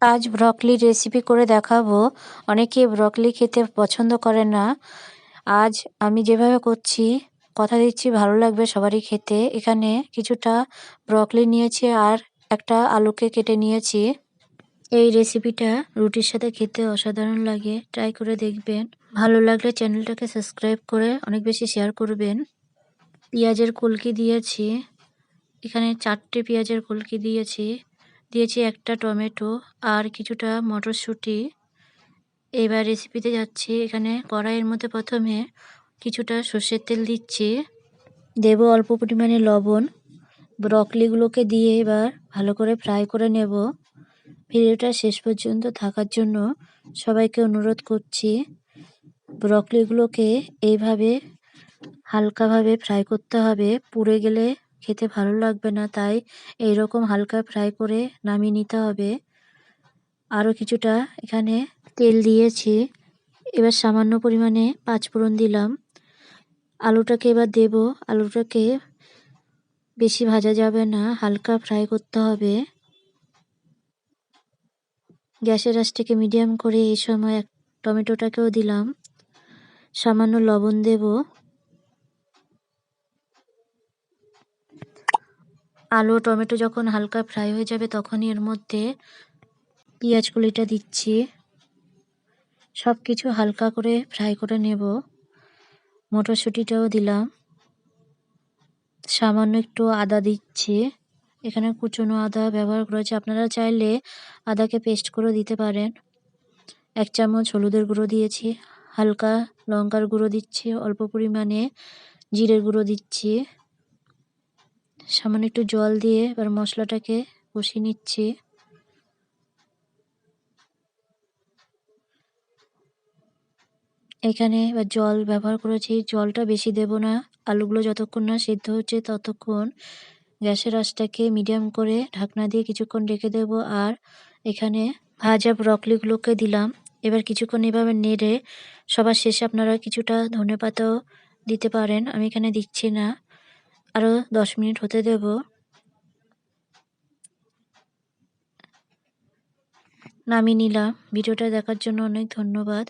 আজ ব্রকলির রেসিপি করে দেখাবো। অনেকে ব্রকলি খেতে পছন্দ করে না। আজ আমি যেভাবে করছি কথা দিচ্ছি ভালো লাগবে সবারই খেতে। এখানে কিছুটা ব্রকলি নিয়েছি আর একটা আলুকে কেটে নিয়েছি। এই রেসিপিটা রুটির সাথে খেতে অসাধারণ লাগে, ট্রাই করে দেখবেন। ভালো লাগলে চ্যানেলটাকে সাবস্ক্রাইব করে অনেক বেশি শেয়ার করবেন। পেঁয়াজের কলকি দিয়েছি, এখানে 4টে পেঁয়াজের কলকি দিয়েছি একটা টমেটো আর কিছুটা মটরশুঁটি। এবার রেসিপিতে যাচ্ছি। এখানে কড়াইয়ের মধ্যে প্রথমে কিছুটা সর্ষের তেল দিচ্ছি, দেব অল্প পরিমাণে লবণ। ব্রকলিগুলোকে দিয়ে এবার ভালো করে ফ্রাই করে নেব। ভিডিওটা শেষ পর্যন্ত থাকার জন্য সবাইকে অনুরোধ করছি। ব্রকলিগুলোকে এইভাবে হালকাভাবে ফ্রাই করতে হবে, পুড়ে গেলে খেতে ভালো লাগবে না, তাই এইরকম হালকা ফ্রাই করে নামিয়ে নিতে হবে। আরও কিছুটা এখানে তেল দিয়েছি, এবার সামান্য পরিমাণে পাঁচফোড়ন দিলাম। আলুটাকে এবার দেব। আলুটাকে বেশি ভাজা যাবে না, হালকা ফ্রাই করতে হবে। গ্যাসের আঁচটাকে মিডিয়াম করে এই সময় টমেটোটাকেও দিলাম, সামান্য লবণ দেব। আলু টমেটো যখন হালকা ফ্রাই হয়ে যাবে তখনই এর মধ্যে পেঁয়াজ কলিটা দিচ্ছি। সব কিছু হালকা করে ফ্রাই করে নেব। মটরশুঁটিটাও দিলাম, সামান্য একটু আদা দিচ্ছি। এখানে কুচনো আদা ব্যবহার করেছি, আপনারা চাইলে আদাকে পেস্ট করে দিতে পারেন। 1 চামচ হলুদের গুঁড়ো দিয়েছি, হালকা লঙ্কার গুঁড়ো দিচ্ছি, অল্প পরিমাণে জিরের গুঁড়ো দিচ্ছি। সামান্য একটু জল দিয়ে এবার মশলাটাকে কষিয়ে নিচ্ছি। এখানে এবার জল ব্যবহার করেছি, জলটা বেশি দেব না। আলুগুলো যতক্ষণ না সিদ্ধ হচ্ছে ততক্ষণ গ্যাসের আঁচটাকে মিডিয়াম করে ঢাকনা দিয়ে কিছুক্ষণ রেখে দেব। আর এখানে ভাজা ব্রকলিগুলোকে দিলাম। এবার কিছুক্ষণ এভাবে নেড়ে সবার শেষে আপনারা কিছুটা ধনেপাতাও দিতে পারেন, আমি এখানে দিচ্ছি না। আরও 10 মিনিট হতে দেব। নামিয়ে নিলাম। ভিডিওটা দেখার জন্য অনেক ধন্যবাদ।